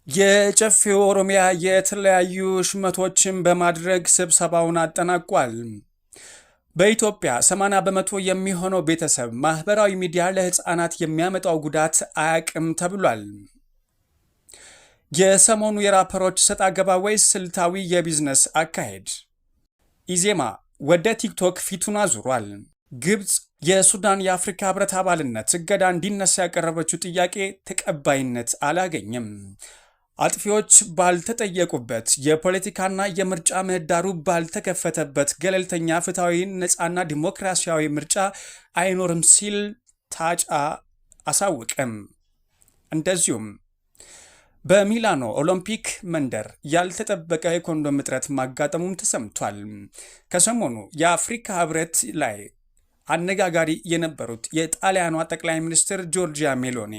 የጨፌ ኦሮሚያ የተለያዩ ሹመቶችን በማድረግ ስብሰባውን አጠናቋል። በኢትዮጵያ 80 በመቶ የሚሆነው ቤተሰብ ማህበራዊ ሚዲያ ለህፃናት የሚያመጣው ጉዳት አያቅም ተብሏል። የሰሞኑ የራፐሮች ሰጣ ገባ ወይስ ስልታዊ የቢዝነስ አካሄድ? ኢዜማ ወደ ቲክቶክ ፊቱን አዙሯል። ግብፅ የሱዳን የአፍሪካ ህብረት አባልነት እገዳ እንዲነሳ ያቀረበችው ጥያቄ ተቀባይነት አላገኘም። አጥፊዎች ባልተጠየቁበት የፖለቲካና የምርጫ ምህዳሩ ባልተከፈተበት ገለልተኛ፣ ፍትሐዊ፣ ነፃና ዲሞክራሲያዊ ምርጫ አይኖርም ሲል ታጫ አሳወቀም። እንደዚሁም በሚላኖ ኦሎምፒክ መንደር ያልተጠበቀ የኮንዶም እጥረት ማጋጠሙም ተሰምቷል። ከሰሞኑ የአፍሪካ ህብረት ላይ አነጋጋሪ የነበሩት የጣሊያኗ ጠቅላይ ሚኒስትር ጆርጂያ ሜሎኒ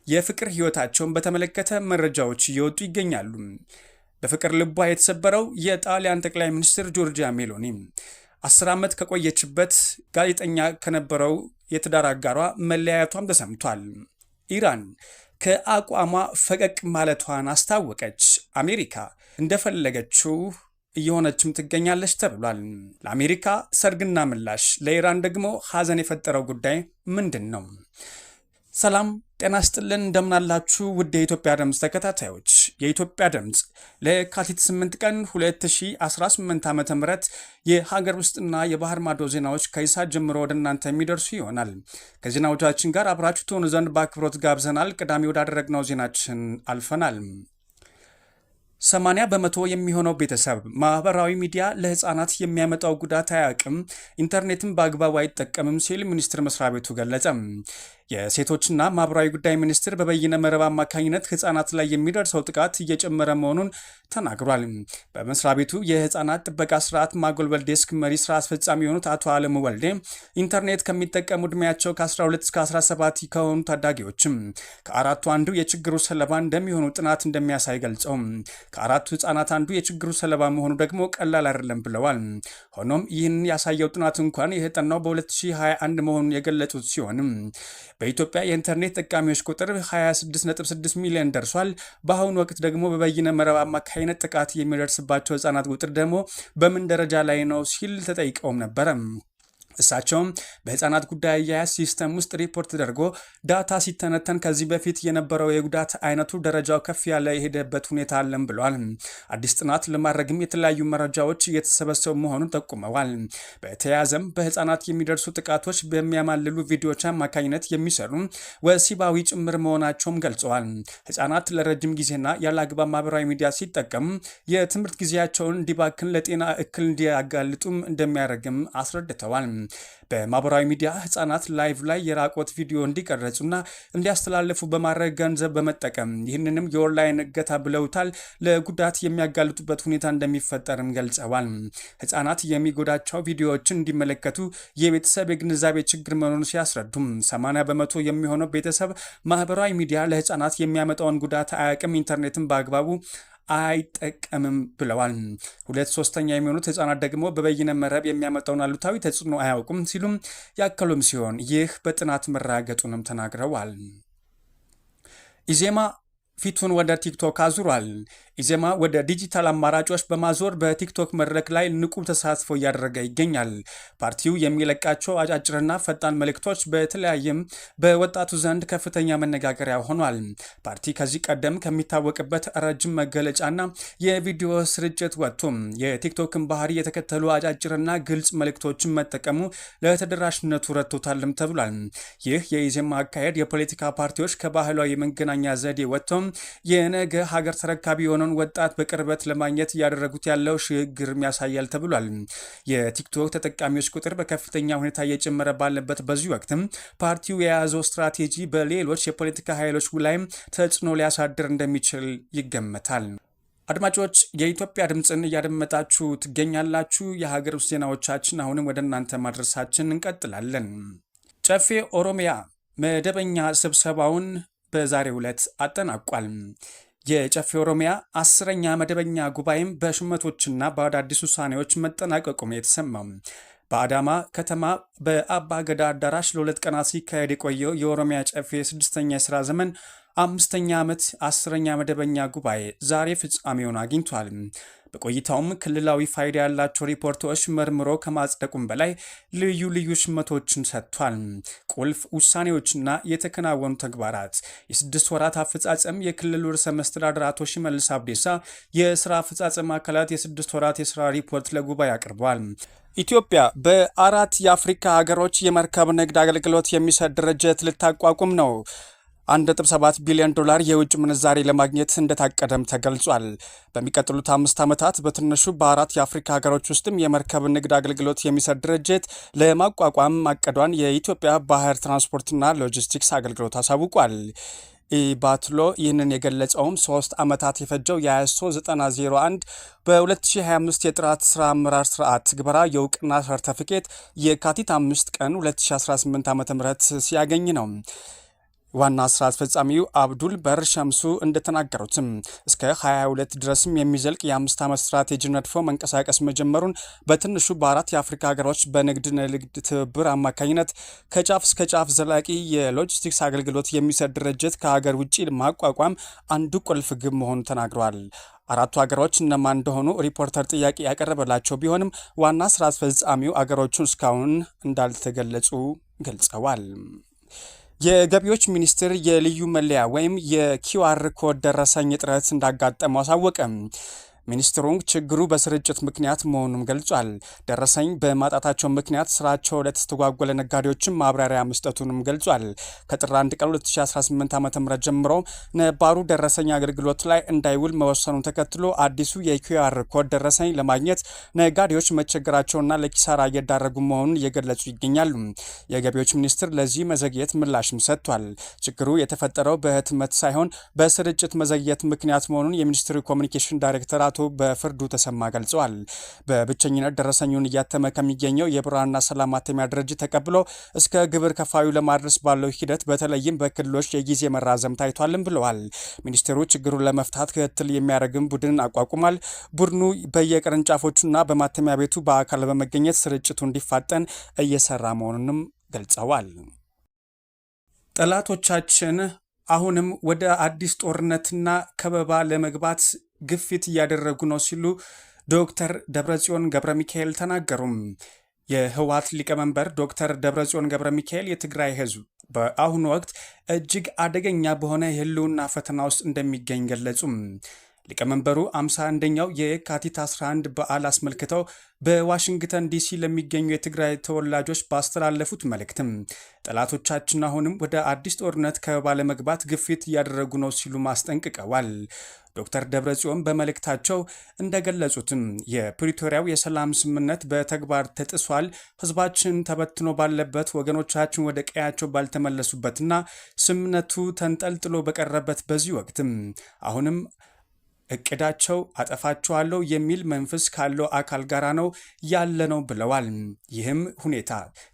የፍቅር ህይወታቸውን በተመለከተ መረጃዎች እየወጡ ይገኛሉ። በፍቅር ልቧ የተሰበረው የጣሊያን ጠቅላይ ሚኒስትር ጆርጂያ ሜሎኒ 10 ዓመት ከቆየችበት ጋዜጠኛ ከነበረው የትዳር አጋሯ መለያየቷም ተሰምቷል። ኢራን ከአቋሟ ፈቀቅ ማለቷን አስታወቀች። አሜሪካ እንደፈለገችው እየሆነችም ትገኛለች ተብሏል። ለአሜሪካ ሰርግና ምላሽ፣ ለኢራን ደግሞ ሐዘን የፈጠረው ጉዳይ ምንድን ነው? ሰላም ጤና ስጥልን፣ እንደምናላችሁ ውድ የኢትዮጵያ ድምፅ ተከታታዮች። የኢትዮጵያ ድምፅ ለካቲት 8 ቀን 2018 ዓ.ም የሀገር ውስጥና የባህር ማዶ ዜናዎች ከይሳት ጀምሮ ወደ እናንተ የሚደርሱ ይሆናል። ከዜናዎቻችን ጋር አብራችሁ ትሆኑ ዘንድ በአክብሮት ጋብዘናል። ቀዳሚ ወዳደረግነው ዜናችን አልፈናል። 80 በመቶ የሚሆነው ቤተሰብ ማህበራዊ ሚዲያ ለህፃናት የሚያመጣው ጉዳት አያውቅም፣ ኢንተርኔትን በአግባቡ አይጠቀምም ሲል ሚኒስቴር መስሪያ ቤቱ ገለጸ። የሴቶችና ማህበራዊ ጉዳይ ሚኒስቴር በበይነ መረብ አማካኝነት ህፃናት ላይ የሚደርሰው ጥቃት እየጨመረ መሆኑን ተናግሯል። በመስሪያ ቤቱ የህፃናት ጥበቃ ስርዓት ማጎልበል ዴስክ መሪ ስራ አስፈጻሚ የሆኑት አቶ አለሙ ወልዴ ኢንተርኔት ከሚጠቀሙ ዕድሜያቸው ከ12 እስከ 17 ከሆኑ ታዳጊዎችም ከአራቱ አንዱ የችግሩ ሰለባ እንደሚሆኑ ጥናት እንደሚያሳይ ገልጸው ከአራቱ ህፃናት አንዱ የችግሩ ሰለባ መሆኑ ደግሞ ቀላል አይደለም ብለዋል። ሆኖም ይህን ያሳየው ጥናት እንኳን የጠናው በ2021 መሆኑን የገለጹት ሲሆንም በኢትዮጵያ የኢንተርኔት ጠቃሚዎች ቁጥር 26.6 ሚሊዮን ደርሷል። በአሁኑ ወቅት ደግሞ በበይነ መረብ አማካኝነት ጥቃት የሚደርስባቸው ህፃናት ቁጥር ደግሞ በምን ደረጃ ላይ ነው ሲል ተጠይቀውም ነበረ። እሳቸውም በህፃናት ጉዳይ አያያዝ ሲስተም ውስጥ ሪፖርት ተደርጎ ዳታ ሲተነተን ከዚህ በፊት የነበረው የጉዳት አይነቱ ደረጃው ከፍ ያለ የሄደበት ሁኔታ አለን ብለዋል። አዲስ ጥናት ለማድረግም የተለያዩ መረጃዎች እየተሰበሰቡ መሆኑን ጠቁመዋል። በተያያዘም በህፃናት የሚደርሱ ጥቃቶች በሚያማልሉ ቪዲዮዎች አማካኝነት የሚሰሩ ወሲባዊ ጭምር መሆናቸውም ገልጸዋል። ህፃናት ለረጅም ጊዜና ያለ አግባብ ማህበራዊ ሚዲያ ሲጠቀሙ የትምህርት ጊዜያቸውን እንዲባክን፣ ለጤና እክል እንዲያጋልጡም እንደሚያደርግም አስረድተዋል። በማህበራዊ ሚዲያ ህፃናት ላይቭ ላይ የራቆት ቪዲዮ እንዲቀረጹና እንዲያስተላልፉ በማድረግ ገንዘብ በመጠቀም ይህንንም የኦንላይን እገታ ብለውታል። ለጉዳት የሚያጋልጡበት ሁኔታ እንደሚፈጠርም ገልጸዋል። ህፃናት የሚጎዳቸው ቪዲዮዎችን እንዲመለከቱ የቤተሰብ የግንዛቤ ችግር መሆኑን ሲያስረዱም 80 በመቶ የሚሆነው ቤተሰብ ማህበራዊ ሚዲያ ለህፃናት የሚያመጣውን ጉዳት አያውቅም፣ ኢንተርኔትን በአግባቡ አይጠቀምም ብለዋል። 2/3 የሚሆኑት ህፃናት ደግሞ በበይነ መረብ የሚያመጣውን አሉታዊ ተጽዕኖ አያውቁም ሲሉም ያከሉም ሲሆን ይህ በጥናት መረጋገጡንም ተናግረዋል። ኢዜማ ፊቱን ወደ ቲክቶክ አዙሯል። ኢዜማ ወደ ዲጂታል አማራጮች በማዞር በቲክቶክ መድረክ ላይ ንቁ ተሳትፎ እያደረገ ይገኛል። ፓርቲው የሚለቃቸው አጫጭርና ፈጣን መልእክቶች በተለያየም በወጣቱ ዘንድ ከፍተኛ መነጋገሪያ ሆኗል። ፓርቲ ከዚህ ቀደም ከሚታወቅበት ረጅም መገለጫና የቪዲዮ ስርጭት ወጥቶም የቲክቶክን ባህሪ የተከተሉ አጫጭርና ግልጽ መልእክቶችን መጠቀሙ ለተደራሽነቱ ረድቶታልም ተብሏል። ይህ የኢዜማ አካሄድ የፖለቲካ ፓርቲዎች ከባህላዊ የመገናኛ ዘዴ ወጥቶም የነገ ሀገር ተረካቢ የሆነውን ወጣት በቅርበት ለማግኘት እያደረጉት ያለው ሽግግርም ያሳያል ተብሏል። የቲክቶክ ተጠቃሚዎች ቁጥር በከፍተኛ ሁኔታ እየጨመረ ባለበት በዚህ ወቅትም ፓርቲው የያዘው ስትራቴጂ በሌሎች የፖለቲካ ኃይሎች ላይም ተጽዕኖ ሊያሳድር እንደሚችል ይገመታል። አድማጮች የኢትዮጵያ ድምፅን እያደመጣችሁ ትገኛላችሁ። የሀገር ውስጥ ዜናዎቻችን አሁንም ወደ እናንተ ማድረሳችን እንቀጥላለን። ጨፌ ኦሮሚያ መደበኛ ስብሰባውን በዛሬው ዕለት አጠናቋል። የጨፌ ኦሮሚያ 10ኛ መደበኛ ጉባኤም በሹመቶችና በአዳዲስ ውሳኔዎች መጠናቀቁም የተሰማው በአዳማ ከተማ በአባ ገዳ አዳራሽ ለ2 ቀናት ሲካሄድ የቆየው የኦሮሚያ ጨፌ 6ኛ የሥራ ዘመን 5ኛ ዓመት 10ኛ መደበኛ ጉባኤ ዛሬ ፍጻሜውን አግኝቷል። በቆይታውም ክልላዊ ፋይዳ ያላቸው ሪፖርቶች መርምሮ ከማጽደቁም በላይ ልዩ ልዩ ሽመቶችን ሰጥቷል። ቁልፍ ውሳኔዎችና የተከናወኑ ተግባራት፣ የ6 ወራት አፈጻጸም፣ የክልሉ ርዕሰ መስተዳድር አቶ ሽመልስ አብዲሳ የስራ አፈጻጸም አካላት የ6 ወራት የስራ ሪፖርት ለጉባኤ አቅርበዋል። ኢትዮጵያ በ4 የአፍሪካ ሀገሮች የመርከብ ንግድ አገልግሎት የሚሰጥ ድርጅት ልታቋቁም ነው። 1.7 ቢሊዮን ዶላር የውጭ ምንዛሬ ለማግኘት እንደታቀደም ተገልጿል። በሚቀጥሉት 5 ዓመታት በትንሹ በ4 የአፍሪካ ሀገሮች ውስጥም የመርከብ ንግድ አገልግሎት የሚሰጥ ድርጅት ለማቋቋም ማቀዷን የኢትዮጵያ ባህር ትራንስፖርትና ሎጂስቲክስ አገልግሎት አሳውቋል። ኢባትሎ ይህንን የገለጸውም 3 ዓመታት የፈጀው የ239001 በ2025 የጥራት ስራ አመራር ስርዓት ትግበራ የእውቅና ሰርተፊኬት የካቲት 5 ቀን 2018 ዓ.ም ሲያገኝ ነው። ዋና ስራ አስፈጻሚው አብዱል በር ሸምሱ እንደተናገሩትም እስከ 22 ድረስም የሚዘልቅ የ5 ዓመት ስትራቴጂ ነድፎ መንቀሳቀስ መጀመሩን በትንሹ በ4 የአፍሪካ ሀገሮች በንግድ ትብብር አማካኝነት ከጫፍ እስከ ጫፍ ዘላቂ የሎጂስቲክስ አገልግሎት የሚሰጥ ድርጅት ከሀገር ውጭ ማቋቋም አንዱ ቁልፍ ግብ መሆኑን ተናግረዋል። 4ቱ ሀገሮች እነማን እንደሆኑ ሪፖርተር ጥያቄ ያቀረበላቸው ቢሆንም ዋና ስራ አስፈጻሚው አገሮቹን እስካሁን እንዳልተገለጹ ገልጸዋል። የገቢዎች ሚኒስቴር የልዩ መለያ ወይም የኪውአር ኮድ ደረሰኝ እጥረት እንዳጋጠመው አሳወቀ። ሚኒስትሩ ችግሩ በስርጭት ምክንያት መሆኑን ገልጿል። ደረሰኝ በማጣታቸው ምክንያት ስራቸው ለተስተጓጎለ ነጋዴዎችም ማብራሪያ መስጠቱንም ገልጿል። ከጥር 1 ቀን 2018 ዓ.ም ጀምሮ ነባሩ ደረሰኝ አገልግሎት ላይ እንዳይውል መወሰኑን ተከትሎ አዲሱ የኪውአር ኮድ ደረሰኝ ለማግኘት ነጋዴዎች መቸገራቸውና ለኪሳራ እየዳረጉ መሆኑን እየገለጹ ይገኛሉ። የገቢዎች ሚኒስቴር ለዚህ መዘግየት ምላሽም ሰጥቷል። ችግሩ የተፈጠረው በህትመት ሳይሆን በስርጭት መዘግየት ምክንያት መሆኑን የሚኒስትሩ ኮሚኒኬሽን ዳይሬክተር አቶ በፍርዱ ተሰማ ገልጸዋል። በብቸኝነት ደረሰኙን እያተመ ከሚገኘው የብርሃንና ሰላም ማተሚያ ድርጅት ተቀብሎ እስከ ግብር ከፋዩ ለማድረስ ባለው ሂደት በተለይም በክልሎች የጊዜ መራዘም ታይቷልም ብለዋል። ሚኒስቴሩ ችግሩን ለመፍታት ክትትል የሚያደርግም ቡድን አቋቁሟል። ቡድኑ በየቅርንጫፎቹና በማተሚያ ቤቱ በአካል በመገኘት ስርጭቱ እንዲፋጠን እየሰራ መሆኑንም ገልጸዋል። ጠላቶቻችን አሁንም ወደ አዲስ ጦርነትና ከበባ ለመግባት ግፊት እያደረጉ ነው ሲሉ ዶክተር ደብረጽዮን ገብረ ሚካኤል ተናገሩም። የህወሓት ሊቀመንበር ዶክተር ደብረጽዮን ገብረ ሚካኤል የትግራይ ህዝብ በአሁኑ ወቅት እጅግ አደገኛ በሆነ የህልውና ፈተና ውስጥ እንደሚገኝ ገለጹም። ሊቀመንበሩ 51ኛው የካቲት 11 በዓል አስመልክተው በዋሽንግተን ዲሲ ለሚገኙ የትግራይ ተወላጆች ባስተላለፉት መልእክትም ጠላቶቻችን አሁንም ወደ አዲስ ጦርነት ከበባ ለመግባት ግፊት እያደረጉ ነው ሲሉ ማስጠንቅቀዋል። ዶክተር ደብረጽዮን በመልእክታቸው እንደገለጹትም የፕሪቶሪያው የሰላም ስምምነት በተግባር ተጥሷል። ህዝባችን ተበትኖ ባለበት፣ ወገኖቻችን ወደ ቀያቸው ባልተመለሱበትና ስምምነቱ ተንጠልጥሎ በቀረበት በዚህ ወቅትም አሁንም እቅዳቸው አጠፋቸዋለሁ የሚል መንፈስ ካለው አካል ጋር ነው ያለ ነው ብለዋል። ይህም ሁኔታ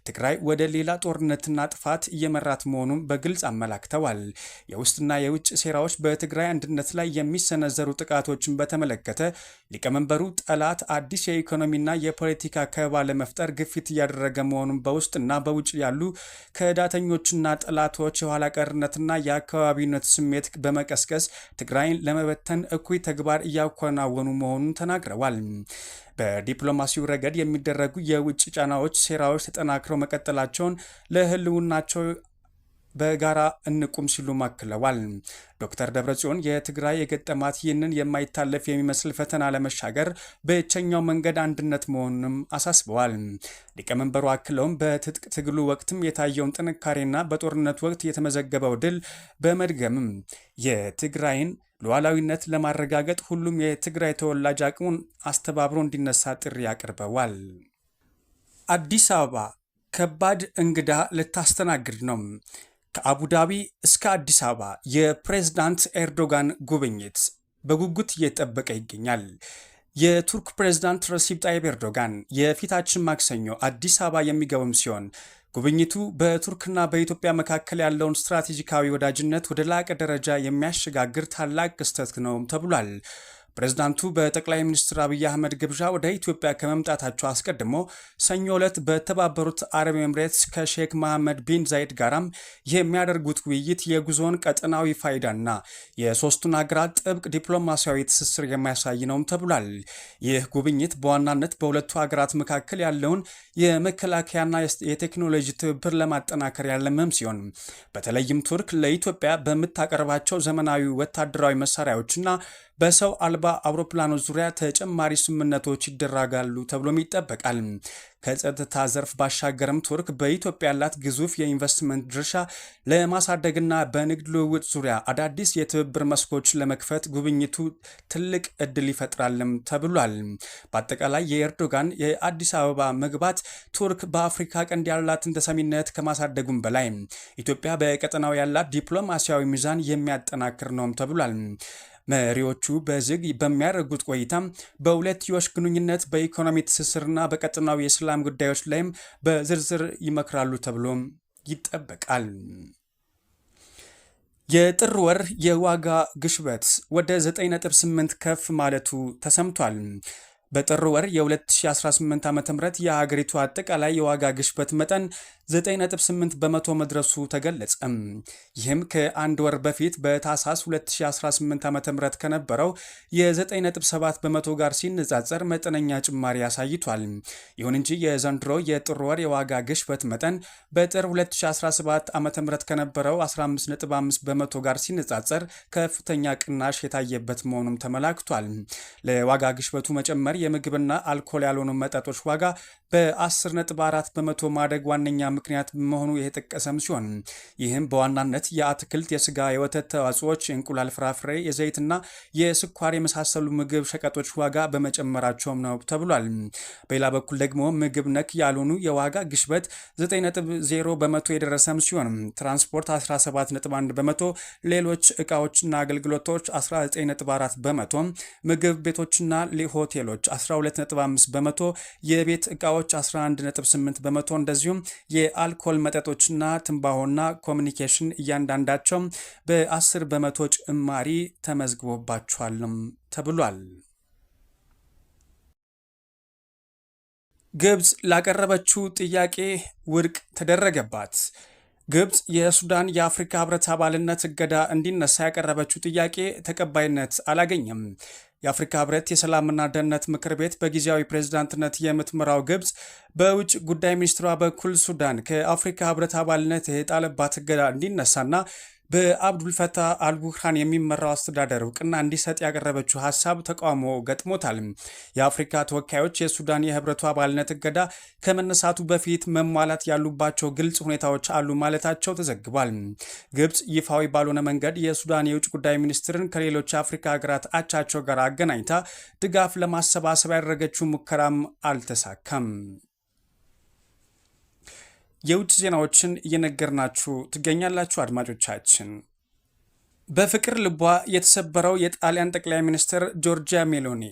ትግራይ ወደ ሌላ ጦርነትና ጥፋት እየመራት መሆኑን በግልጽ አመላክተዋል። የውስጥና የውጭ ሴራዎች በትግራይ አንድነት ላይ የሚሰነዘሩ ጥቃቶችን በተመለከተ ሊቀመንበሩ ጠላት አዲስ የኢኮኖሚና የፖለቲካ ከበባ ለመፍጠር ግፊት እያደረገ መሆኑን በውስጥና በውጭ ያሉ ከዳተኞችና ጠላቶች የኋላ ቀርነትና የአካባቢነት ስሜት በመቀስቀስ ትግራይን ለመበተን እኩይ ተግባር እያከናወኑ መሆኑን ተናግረዋል። በዲፕሎማሲው ረገድ የሚደረጉ የውጭ ጫናዎች፣ ሴራዎች ተጠናክረው መቀጠላቸውን ለህልውናቸው በጋራ እንቁም ሲሉ አክለዋል። ዶክተር ደብረጽዮን የትግራይ የገጠማት ይህንን የማይታለፍ የሚመስል ፈተና ለመሻገር ብቸኛው መንገድ አንድነት መሆኑንም አሳስበዋል። ሊቀመንበሩ አክለውም በትጥቅ ትግሉ ወቅትም የታየውን ጥንካሬና በጦርነት ወቅት የተመዘገበው ድል በመድገምም የትግራይን ሉዓላዊነት ለማረጋገጥ ሁሉም የትግራይ ተወላጅ አቅሙን አስተባብሮ እንዲነሳ ጥሪ አቅርበዋል። አዲስ አበባ ከባድ እንግዳ ልታስተናግድ ነው። ከአቡዳቢ እስከ አዲስ አበባ የፕሬዝዳንት ኤርዶጋን ጉብኝት በጉጉት እየተጠበቀ ይገኛል። የቱርክ ፕሬዝዳንት ረሲብ ጣይብ ኤርዶጋን የፊታችን ማክሰኞ አዲስ አበባ የሚገቡም ሲሆን ጉብኝቱ በቱርክና በኢትዮጵያ መካከል ያለውን ስትራቴጂካዊ ወዳጅነት ወደ ላቀ ደረጃ የሚያሸጋግር ታላቅ ክስተት ነው ተብሏል። ፕሬዝዳንቱ በጠቅላይ ሚኒስትር አብይ አህመድ ግብዣ ወደ ኢትዮጵያ ከመምጣታቸው አስቀድሞ ሰኞ ዕለት በተባበሩት አረብ ኤምሬትስ ከሼክ መሐመድ ቢን ዛይድ ጋራም የሚያደርጉት ውይይት የጉዞውን ቀጠናዊ ፋይዳና የሶስቱን ሀገራት ጥብቅ ዲፕሎማሲያዊ ትስስር የሚያሳይ ነውም ተብሏል። ይህ ጉብኝት በዋናነት በሁለቱ ሀገራት መካከል ያለውን የመከላከያና የቴክኖሎጂ ትብብር ለማጠናከር ያለመም ሲሆን በተለይም ቱርክ ለኢትዮጵያ በምታቀርባቸው ዘመናዊ ወታደራዊ መሳሪያዎችና በሰው አልባ አውሮፕላኖች ዙሪያ ተጨማሪ ስምምነቶች ይደረጋሉ ተብሎም ይጠበቃል። ከጸጥታ ዘርፍ ባሻገርም ቱርክ በኢትዮጵያ ያላት ግዙፍ የኢንቨስትመንት ድርሻ ለማሳደግና በንግድ ልውውጥ ዙሪያ አዳዲስ የትብብር መስኮች ለመክፈት ጉብኝቱ ትልቅ እድል ይፈጥራልም ተብሏል። በአጠቃላይ የኤርዶጋን የአዲስ አበባ መግባት ቱርክ በአፍሪካ ቀንድ ያላትን ተሰሚነት ከማሳደጉም በላይ ኢትዮጵያ በቀጠናው ያላት ዲፕሎማሲያዊ ሚዛን የሚያጠናክር ነውም ተብሏል። መሪዎቹ በዝግ በሚያደርጉት ቆይታ በሁለትዮሽ ግንኙነት፣ በኢኮኖሚ ትስስርና በቀጠናዊ የሰላም ጉዳዮች ላይም በዝርዝር ይመክራሉ ተብሎ ይጠበቃል። የጥር ወር የዋጋ ግሽበት ወደ 9.8 ከፍ ማለቱ ተሰምቷል። በጥር ወር የ2018 ዓ.ም የሀገሪቱ አጠቃላይ የዋጋ ግሽበት መጠን 9.8 በመቶ መድረሱ ተገለጸ። ይህም ከአንድ ወር በፊት በታህሳስ 2018 ዓ.ም ከነበረው የ9.7 በመቶ ጋር ሲነጻጸር መጠነኛ ጭማሪ አሳይቷል። ይሁን እንጂ የዘንድሮ የጥር ወር የዋጋ ግሽበት መጠን በጥር 2017 ዓ.ም ከነበረው 15.5 በመቶ ጋር ሲነጻጸር ከፍተኛ ቅናሽ የታየበት መሆኑም ተመላክቷል። ለዋጋ ግሽበቱ መጨመር የምግብና አልኮል ያልሆኑ መጠጦች ዋጋ በ10.4 በመቶ ማደግ ዋነኛ ምክንያት መሆኑ የተጠቀሰም ሲሆን ይህም በዋናነት የአትክልት፣ የስጋ፣ የወተት ተዋጽኦች፣ የእንቁላል፣ ፍራፍሬ፣ የዘይትና የስኳር የመሳሰሉ ምግብ ሸቀጦች ዋጋ በመጨመራቸውም ነው ተብሏል። በሌላ በኩል ደግሞ ምግብ ነክ ያልሆኑ የዋጋ ግሽበት 9.0 በመቶ የደረሰም ሲሆን ትራንስፖርት 17.1 በመቶ፣ ሌሎች እቃዎችና አገልግሎቶች 19.4 በመቶ፣ ምግብ ቤቶችና ሆቴሎች 12.5 በመቶ፣ የቤት እቃዎች 11.8 በመቶ እንደዚሁም የአልኮል መጠጦችና ትንባሆና ኮሚኒኬሽን እያንዳንዳቸው በ10 በመቶ ጭማሪ ተመዝግቦባቸዋልም ተብሏል። ግብፅ ላቀረበችው ጥያቄ ውድቅ ተደረገባት። ግብፅ የሱዳን የአፍሪካ ህብረት አባልነት እገዳ እንዲነሳ ያቀረበችው ጥያቄ ተቀባይነት አላገኘም። የአፍሪካ ህብረት የሰላምና ደህንነት ምክር ቤት በጊዜያዊ ፕሬዝዳንትነት የምትመራው ግብፅ በውጭ ጉዳይ ሚኒስትሯ በኩል ሱዳን ከአፍሪካ ህብረት አባልነት የጣለባት እገዳ እንዲነሳና በአብዱልፈታህ አልቡርሃን የሚመራው አስተዳደር እውቅና እንዲሰጥ ያቀረበችው ሀሳብ ተቃውሞ ገጥሞታል። የአፍሪካ ተወካዮች የሱዳን የህብረቱ አባልነት እገዳ ከመነሳቱ በፊት መሟላት ያሉባቸው ግልጽ ሁኔታዎች አሉ ማለታቸው ተዘግቧል። ግብፅ ይፋዊ ባልሆነ መንገድ የሱዳን የውጭ ጉዳይ ሚኒስትርን ከሌሎች የአፍሪካ ሀገራት አቻቸው ጋር አገናኝታ ድጋፍ ለማሰባሰብ ያደረገችው ሙከራም አልተሳካም። የውጭ ዜናዎችን እየነገርናችሁ ትገኛላችሁ አድማጮቻችን። በፍቅር ልቧ የተሰበረው የጣሊያን ጠቅላይ ሚኒስትር ጆርጂያ ሜሎኒ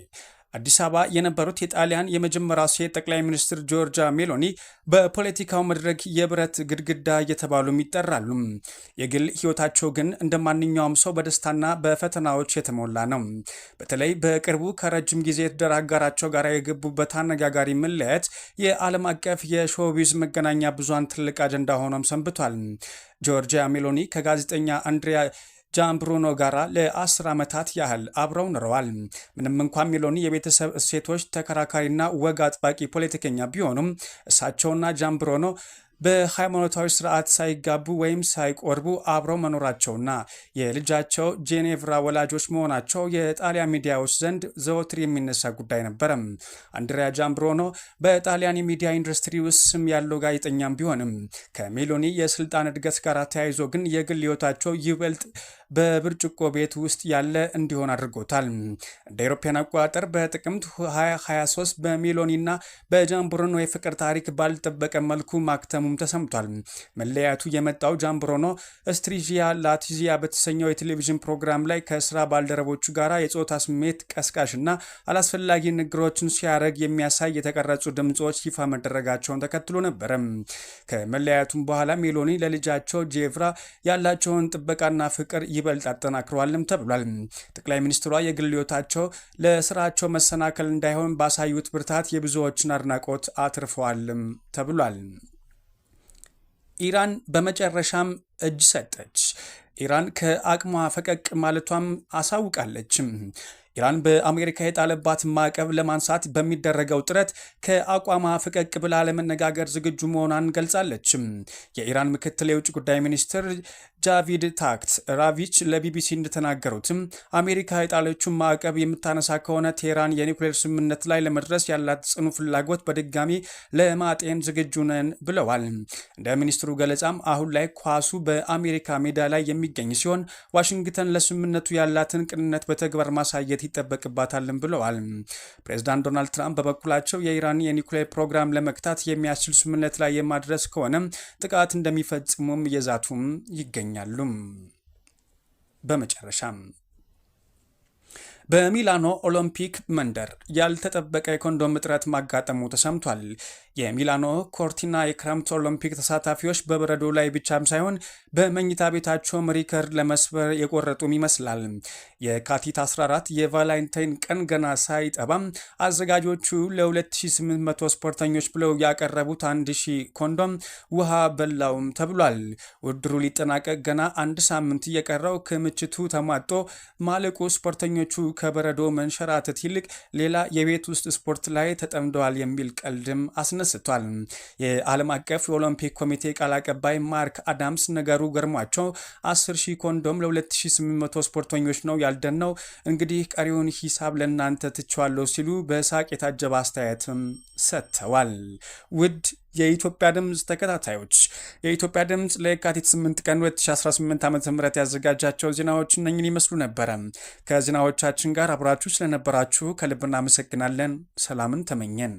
አዲስ አበባ የነበሩት የጣሊያን የመጀመሪያው ሴት ጠቅላይ ሚኒስትር ጆርጂያ ሜሎኒ በፖለቲካው መድረክ የብረት ግድግዳ እየተባሉም ይጠራሉ። የግል ህይወታቸው ግን እንደ ማንኛውም ሰው በደስታና በፈተናዎች የተሞላ ነው። በተለይ በቅርቡ ከረጅም ጊዜ የትዳር አጋራቸው ጋር የገቡበት አነጋጋሪ መለያየት የዓለም አቀፍ የሾውቢዝ መገናኛ ብዙሃን ትልቅ አጀንዳ ሆኖም ሰንብቷል። ጆርጂያ ሜሎኒ ከጋዜጠኛ አንድሪያ ጃምብሩኖ ጋራ ለ10 ዓመታት ያህል አብረው ኖረዋል። ምንም እንኳን ሜሎኒ የቤተሰብ እሴቶች ተከራካሪና ወግ አጥባቂ ፖለቲከኛ ቢሆኑም እሳቸውና ጃምብሩኖ በሃይማኖታዊ ስርዓት ሳይጋቡ ወይም ሳይቆርቡ አብረው መኖራቸውና የልጃቸው ጄኔቭራ ወላጆች መሆናቸው የጣሊያን ሚዲያዎች ዘንድ ዘወትር የሚነሳ ጉዳይ ነበረ። አንድሪያ ጃምብሩኖ በጣሊያን የሚዲያ ኢንዱስትሪ ውስጥ ስም ያለው ጋዜጠኛም ቢሆንም ከሜሎኒ የስልጣን እድገት ጋር ተያይዞ ግን የግል ህይወታቸው ይበልጥ በብርጭቆ ቤት ውስጥ ያለ እንዲሆን አድርጎታል። እንደ አውሮፓውያን አቆጣጠር በጥቅምት 2023 በሜሎኒና በጃምብሩኖ የፍቅር ታሪክ ባልጠበቀ መልኩ ማክተሙም ተሰምቷል። መለያየቱ የመጣው ጃምብሩኖ ስትሪጂያ ላቲዚያ በተሰኘው የቴሌቪዥን ፕሮግራም ላይ ከስራ ባልደረቦቹ ጋር የጾታ ስሜት ቀስቃሽና አላስፈላጊ ንግግሮችን ሲያደርግ የሚያሳይ የተቀረጹ ድምጾች ይፋ መደረጋቸውን ተከትሎ ነበረ። ከመለያየቱም በኋላ ሜሎኒ ለልጃቸው ጄቭራ ያላቸውን ጥበቃና ፍቅር ይበልጥ አጠናክረዋልም ተብሏል። ጠቅላይ ሚኒስትሯ የግል ሕይወታቸው ለስራቸው መሰናከል እንዳይሆን ባሳዩት ብርታት የብዙዎችን አድናቆት አትርፈዋልም ተብሏል። ኢራን በመጨረሻም እጅ ሰጠች። ኢራን ከአቅሟ ፈቀቅ ማለቷም አሳውቃለች። ኢራን በአሜሪካ የጣለባት ማዕቀብ ለማንሳት በሚደረገው ጥረት ከአቋሟ ፈቀቅ ብላ ለመነጋገር ዝግጁ መሆኗን ገልጻለች። የኢራን ምክትል የውጭ ጉዳይ ሚኒስትር ጃቪድ ታክት ራቪች ለቢቢሲ እንደተናገሩትም አሜሪካ የጣለችውን ማዕቀብ የምታነሳ ከሆነ ቴህራን የኒውክሌር ስምምነት ላይ ለመድረስ ያላት ጽኑ ፍላጎት በድጋሚ ለማጤን ዝግጁ ነን ብለዋል። እንደ ሚኒስትሩ ገለጻም አሁን ላይ ኳሱ በአሜሪካ ሜዳ ላይ የሚገኝ ሲሆን ዋሽንግተን ለስምምነቱ ያላትን ቅንነት በተግባር ማሳየት ይጠበቅባታልን ብለዋል። ፕሬዚዳንት ዶናልድ ትራምፕ በበኩላቸው የኢራን የኒውክሌር ፕሮግራም ለመግታት የሚያስችል ስምምነት ላይ የማድረስ ከሆነ ጥቃት እንደሚፈጽሙም እየዛቱም ይገኛሉ። በመጨረሻም በሚላኖ ኦሎምፒክ መንደር ያልተጠበቀ የኮንዶም እጥረት ማጋጠሙ ተሰምቷል። የሚላኖ ኮርቲና የክረምት ኦሎምፒክ ተሳታፊዎች በበረዶ ላይ ብቻም ሳይሆን በመኝታ ቤታቸውም ሪከርድ ለመስበር የቆረጡም ይመስላል። የካቲት 14 የቫላንታይን ቀን ገና ሳይጠባም አዘጋጆቹ ለ2800 ስፖርተኞች ብለው ያቀረቡት 1000 ኮንዶም ውሃ በላውም ተብሏል። ውድድሩ ሊጠናቀቅ ገና አንድ ሳምንት እየቀረው ክምችቱ ተሟጦ ማለቁ ስፖርተኞቹ ከበረዶ መንሸራተት ይልቅ ሌላ የቤት ውስጥ ስፖርት ላይ ተጠምደዋል የሚል ቀልድም አስነስቷል። የዓለም አቀፍ የኦሎምፒክ ኮሚቴ ቃል አቀባይ ማርክ አዳምስ ነገሩ ገርሟቸው 10,000 ኮንዶም ለ2800 ስፖርተኞች ነው ያልደነው፣ እንግዲህ ቀሪውን ሂሳብ ለእናንተ ትቼዋለሁ ሲሉ በሳቅ የታጀበ አስተያየትም ሰጥተዋል። ውድ የኢትዮጵያ ድምፅ ተከታታዮች የኢትዮጵያ ድምፅ ለየካቲት 8 ቀን 2018 ዓ.ም ያዘጋጃቸው ዜናዎች እነኝን ይመስሉ ነበረ። ከዜናዎቻችን ጋር አብራችሁ ስለነበራችሁ ከልብ እናመሰግናለን። ሰላምን ተመኘን።